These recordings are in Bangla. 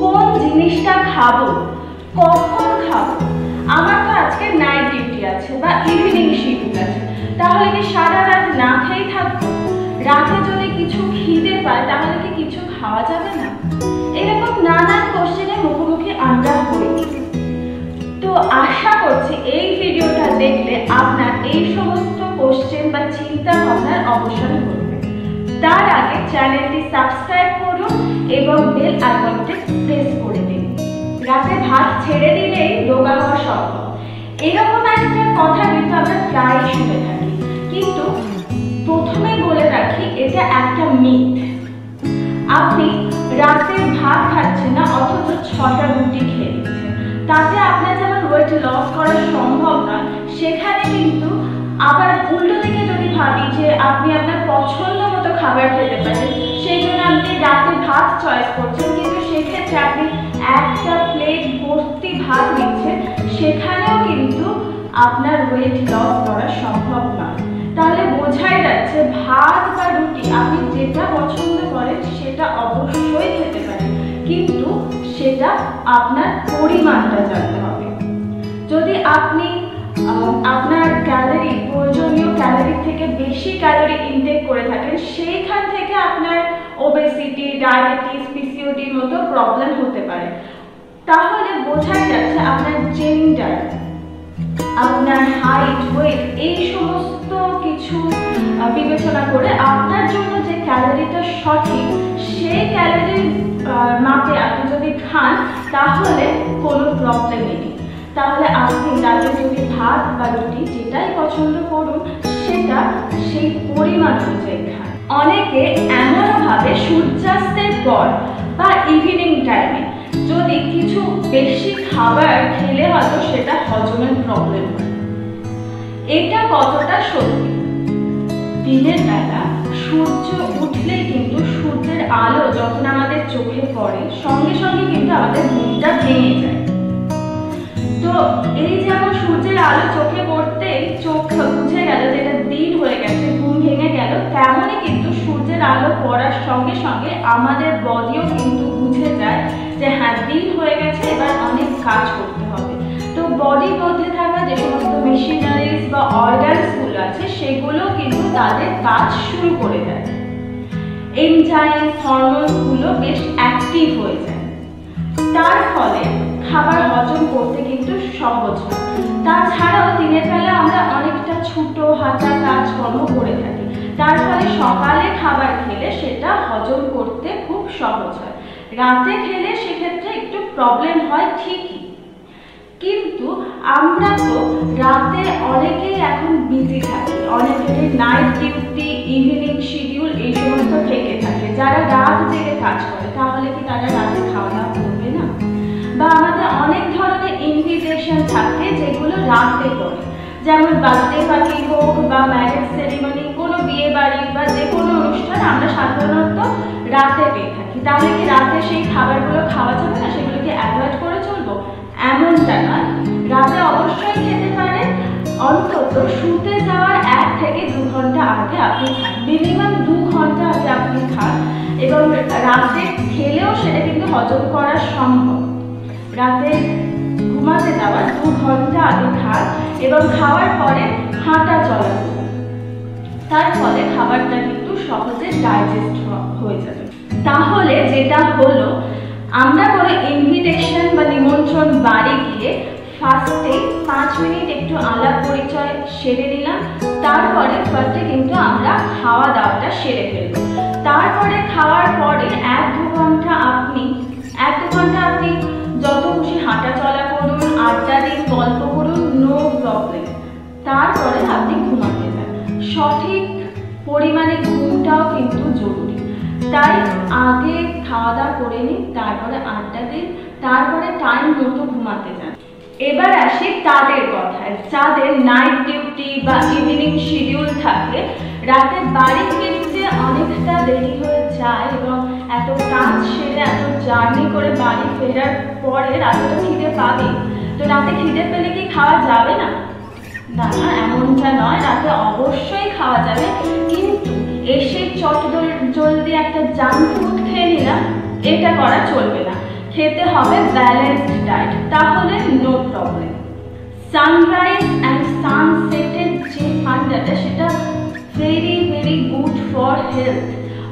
কোন জিনিসটা খাবো, কখন খাবো। আমার তো আজকে নাইট ডিউটি আছে বা ইভিনিং শিফট আছে, তাহলে কি সারা রাত না খেয়ে থাকবো? রাতে যদি কিছু খিদে পায় তাহলে কি কিছু খাওয়া যাবে না? এরকম নানান কোশ্চেনের মুখোমুখি আমরা হই। তো আশা করছি এই ভিডিওটা দেখলে আপনার এই সমস্ত কোশ্চেন বা চিন্তা ভাবনার অবসান করবে। তার আগে চ্যানেলটি সাবস্ক্রাইব করুন এবং বেল আইকনটি প্রেস করে দিন। রাতে ভাত ছেড়ে দিলেই রোগা হওয়া সম্ভব, এরকম একটা কথা কিন্তু আমরা প্রায় শুনে থাকি। কিন্তু প্রথমে বলে রাখি, এটা একটা মিথ। আপনি রাতে ভাত খাচ্ছেন না অথচ 6টা রুটি খেয়ে নিচ্ছেন, তাতে আপনার যেমন ওয়েট লস করা সম্ভব নয়, সেখানে কিন্তু আবার উল্টো দিকে যদি ভাবি যে আপনি আপনার পছন্দ মতো খাবার খেতে পারেন, সেই জন্য আপনি রাতে ভাত চয়েস করছেন, কিন্তু সেক্ষেত্রে আপনি একটা প্লেট ভর্তি ভাত নিচ্ছেন, সেখানেও কিন্তু আপনার ওয়েট লস করা সম্ভব নয়। তাহলে বোঝাই যাচ্ছে ভাত বা রুটি আপনি যেটা পছন্দ করেন সেটা অবশ্যই খেতে পারেন, কিন্তু সেটা আপনার পরিমাণটা জানতে হবে। যদি আপনি আপনার ক্যালোরি, প্রয়োজনীয় ক্যালোরি থেকে বেশি ক্যালোরি ইনটেক করে থাকেন, সেইখান থেকে আপনার ওবেসিটি, ডায়াবেটিস, পিসিওডির মতো প্রবলেম হতে পারে। তাহলে বোঝাই যাচ্ছে আপনার জেন্ডার, আপনার হাইট, ওয়েট, এই সমস্ত কিছু বিবেচনা করে আপনার জন্য যে ক্যালোরিটা সঠিক, সেই ক্যালোরির মাপে আপনি যদি খান তাহলে কোনো প্রবলেমই নেই। তাহলে আপনি রাতে যদি ভাত বা রুটি যেটাই পছন্দ করুন, সেটা সেই পরিমাণ অনুযায়ী খান। অনেকে এমনভাবে সূর্যাস্তের পর বা ইভিনিং টাইমে যদি কিছু বেশি খাবার খেলে হয়তো সেটা হজমের প্রবলেম হয়। এটা কতটা সত্যি? দিনের বেলা সূর্য উঠলেই কিন্তু সূর্যের আলো যখন আমাদের চোখে পড়ে, সঙ্গে সঙ্গে কিন্তু আমাদের ঘুমটা ভেঙে যায়। তো এই যেমন সূর্যের আলো চোখে পড়তেই চোখ বুঝে গেল যে এটা দিন হয়ে গেছে, ঘুম ভেঙে গেল, তেমনই কিন্তু সূর্যের আলো পড়ার সঙ্গে সঙ্গে আমাদের বডিও কিন্তু বুঝে যায় যে হ্যাঁ, দিন হয়ে গেছে, এবার অনেক কাজ করতে হবে। তো বডির মধ্যে থাকা যে সমস্ত মেশিনারিজ বা অর্গানসগুলো আছে, সেগুলো কিন্তু তাদের কাজ শুরু করে দেয়। এনজাইম, হরমোনগুলো বেশ অ্যাক্টিভ হয়ে যায়। তার ফলে খাবার হজম করতে কিন্তু সহজ হয়। তাছাড়াও দিনের বেলা আমরা অনেকটা ছোটো হাঁটা কাজকর্ম করে থাকি, তার ফলে সকালে খাবার খেলে সেটা হজম করতে খুব সহজ হয়। রাতে খেলে সেক্ষেত্রে একটু প্রবলেম হয় ঠিকই, কিন্তু আমরা তো রাতে অনেকেই এখন বিজি থাকি, অনেকের নাইট ডিউটি, ইভিনিং শিডিউল এই সমস্ত থেকে থাকে। যারা রাত জেগে কাজ করে তাহলে কি তারা রাতে খাওয়া দাওয়া করবে না? বা আমাদের অনেক ধরনের ইনভিটেশন থাকে যেগুলো রাতে করে, যেমন বার্থডে পার্টি হোক বা ম্যারেজ সেরিমনি, কোনো বিয়ে বাড়ি বা যে কোনো অনুষ্ঠান আমরা সাধারণত রাতে পেয়ে থাকি। তাহলে কি রাতে সেই খাবারগুলো খাওয়া যাবে না? সেগুলোকে অ্যাভয়েড করে চলবো? এমনটা নয়, রাতে অবশ্যই খেতে পারেন। অন্তত শুতে যাওয়ার 1 থেকে 2 ঘন্টা আগে আপনি খান, মিনিমাম 2 ঘন্টা আগে আপনি খান, এবং রাতে খেলেও সেটা কিন্তু হজম করা সম্ভব। রাতে ঘুমাতে যাওয়ার 2 ঘন্টা আগে খান এবং খাওয়ার পরে হাঁটা চলা করুন। তার ফলে খাবারটা কিন্তু সহজে ডাইজেস্ট হয়ে যাবে। তাহলে যেটা হলো, আমরা কোনো ইনভিটেশন বা নিমন্ত্রণ বাড়ি গিয়ে ফার্স্টে 5 মিনিট একটু আলাপ পরিচয় সেরে নিলাম, তারপরে ফার্স্টে কিন্তু আমরা খাওয়া দাওয়াটা সেরে ফেলব। তারপরে খাওয়ার পরে 1-2 ঘন্টা আপনি যত খুশি হাঁটা চলা করুন, আড্ডা দিন, গল্প করুন, নো প্রবলেম। তারপরে আপনি ঘুমাতে যান। সঠিক পরিমাণে ঘুমটাও কিন্তু জরুরি, তাই আগে খাওয়া দাওয়া করে নিন, তারপরে আড্ডা দিন, তারপরে টাইম মতো ঘুমাতে যান। এবার আসি তাদের কথায়, যাদের নাইট ডিউটি বা ইভিনিং শিডিউল থাকে, রাতে বাড়ি ফিরতে অনেকটা দেরি হয়ে যায় এবং এত কাজ সেরে এত জার্নি করে বাড়ি ফেরার পরে রাতে তো খিদে পাবে। তো রাতে খিদে পেলে কি খাওয়া যাবে না? না, এমনটা নয়, রাতে অবশ্যই খাওয়া যাবে, কিন্তু এসে চটজলদি একটা জাঙ্ক ফুড খেয়ে নিলাম, এটা করা চলবে না। খেতে হবে ব্যালেন্সড ডায়েট, তাহলে নো প্রবলেম। সানরাইজ অ্যান্ড সানসেটের যে ফান্ডাটা সেটা very very good for health.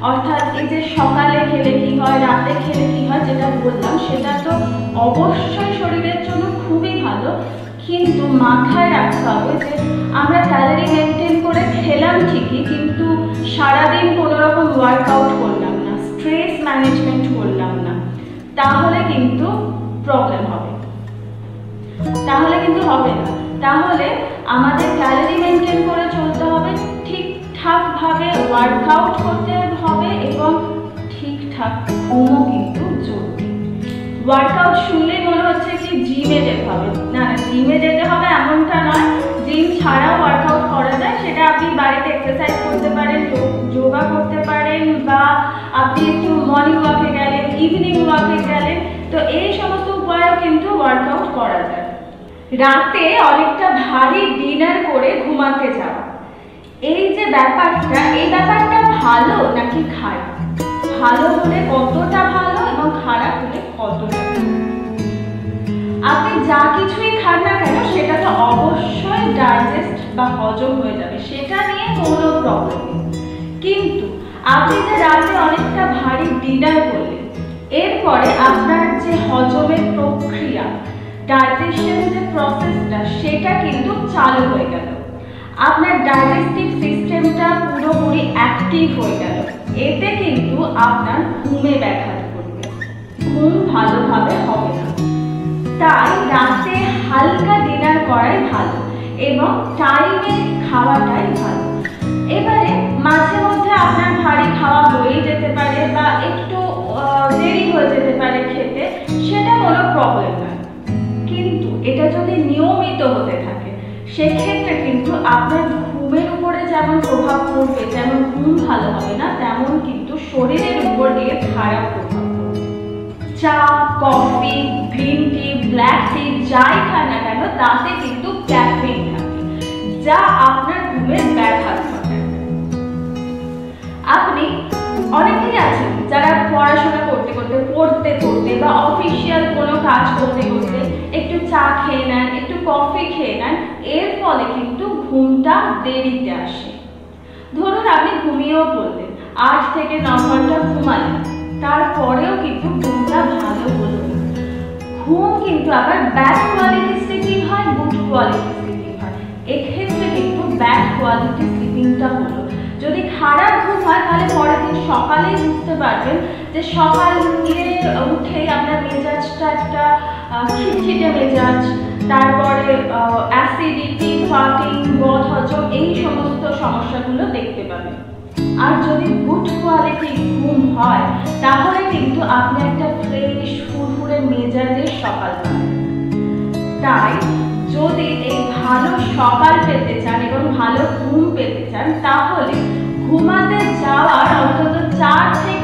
অর্থাৎ এই যে সকালে খেলে কি হয়, রাতে খেলে কি হয় যেটা বললাম, সেটা তো অবশ্যই শরীরের জন্য খুবই ভালো, কিন্তু মাথায় রাখতে হবে যে আমরা ক্যালোরি মেনটেন করে খেলাম ঠিকই, কিন্তু সারাদিন কোনো রকম ওয়ার্কআউট করলাম না, স্ট্রেস ম্যানেজমেন্ট করলাম না, তাহলে কিন্তু প্রবলেম হবে, তাহলে কিন্তু হবে না। তাহলে আমাদের ক্যালোরি মেনটেন করে চলতে হবে, ঠিকঠাকভাবে ওয়ার্কআউট করতে হবে এবং ঠিকঠাক ঘুমও কিন্তু জরুরি। ওয়ার্কআউট শুনলেই মনে হচ্ছে কি জিমে যেতে হবে, না না, জিমে যেতে হবে এমনটা নয়। জিম ছাড়াও ওয়ার্কআউট করা যায়, সেটা আপনি বাড়িতে এক্সারসাইজ করতে পারেন, যোগা করতে পারেন, বা আপনি একটু মর্নিং ওয়াকে গেলেন, ইভিনিং ওয়াকে গেলেন, তো এই সমস্ত উপায়ে কিন্তু ওয়ার্কআউট করা যায়। রাতে অনেকটা ভারী ডিনার করে ঘুমাতে যাওয়া, এই যে ব্যাপারটা, এই ব্যাপারটা ভালো নাকি খারাপ? ভালো হলে কতটা ভালো এবং খারাপ হলে কতটা? আপনি যা কিছুই খান না কেন সেটা তো অবশ্যই ডাইজেস্ট বা হজম হয়ে যাবে, সেটা নিয়ে কোনো প্রবলেম নেই। কিন্তু আপনি যে রাতে অনেকটা ভারী ডিনার করলেন, এরপরে আপনার যে হজমের প্রক্রিয়া, ডাইজেশন যে প্রসেসটা, সেটা কিন্তু চালু হয়ে গেল, আপনার ডাইজেস্টিভ সিস্টেমটা পুরোপুরি অ্যাক্টিভ হয়ে গেল, এতে কিন্তু আপনার ঘুমে ব্যাঘাত করবে, ঘুম ভালোভাবে হবে না। তাই রাতে হালকা ডিনার করাই ভালো এবং টাইমে খাওয়াটাই ভালো। এবারে মাঝে মধ্যে আপনার ভারী খাওয়া হয়ে যেতে পারে বা একটু দেরি হয়ে যেতে পারে খেতে, সেটা কোনো প্রবলেম নয়, কিন্তু এটা যদি নিয়মিত হতে থাকে সেক্ষেত্রে কিন্তু আপনার ঘুমের উপরে যেমন প্রভাব পড়বে, যেমন ঘুম ভালো হবে না, তেমন কিন্তু শরীরের উপর এর খারাপ প্রভাব পড়বে। চা, কফি, গ্রিন টি, ব্ল্যাক টি যাই খান না কেন তাতে কিন্তু ক্যাফিন থাকে, যা আপনার ঘুমের ব্যাঘাত ঘটায়। আপনি অনেকেই আছেন যারা পড়াশোনা করতে করতে, পড়তে পড়তে বা অফিসিয়াল কোনো কাজ করতে করতে একটু চা খেয়ে নেন, একটু কফি খেয়ে নেন, এর ফলে কিন্তু ঘুমটা দেরিতে আসে। ধরুন আপনি ঘুমিয়েও পড়লেন, 8 থেকে 9 ঘন্টা ঘুমালেন, তারপরেও কিন্তু ঘুমটা ভালো হলো না। ঘুম কিন্তু আবার ব্যাড কোয়ালিটি স্লিপিং হয়, গুড কোয়ালিটি স্লিপিং হয়। এক্ষেত্রে কিন্তু ব্যাড কোয়ালিটি স্লিপিংটা হলো, যদি খারাপ ঘুম হয় তাহলে পরের দিন সকালেই বুঝতে পারবেন যে সকালে উঠেই আপনার মেজাজটা একটা খিটখিটে মেজাজ, তারপরে অ্যাসিডিটি, ফাটিং, বদহজম, এই সমস্ত সমস্যাগুলো দেখতে পাবেন। আর যদি গুড কোয়ালিটি ঘুম হয় তাহলে কিন্তু আপনি একটা ফ্রেশ ফুরফুরে মেজাজের সকাল পাবেন। তাই যদি এই ভালো সকাল পেতে চান এবং ভালো ঘুম পেতে চান, তাহলে ঘুমাতে যাওয়ার অন্তত 4 থেকে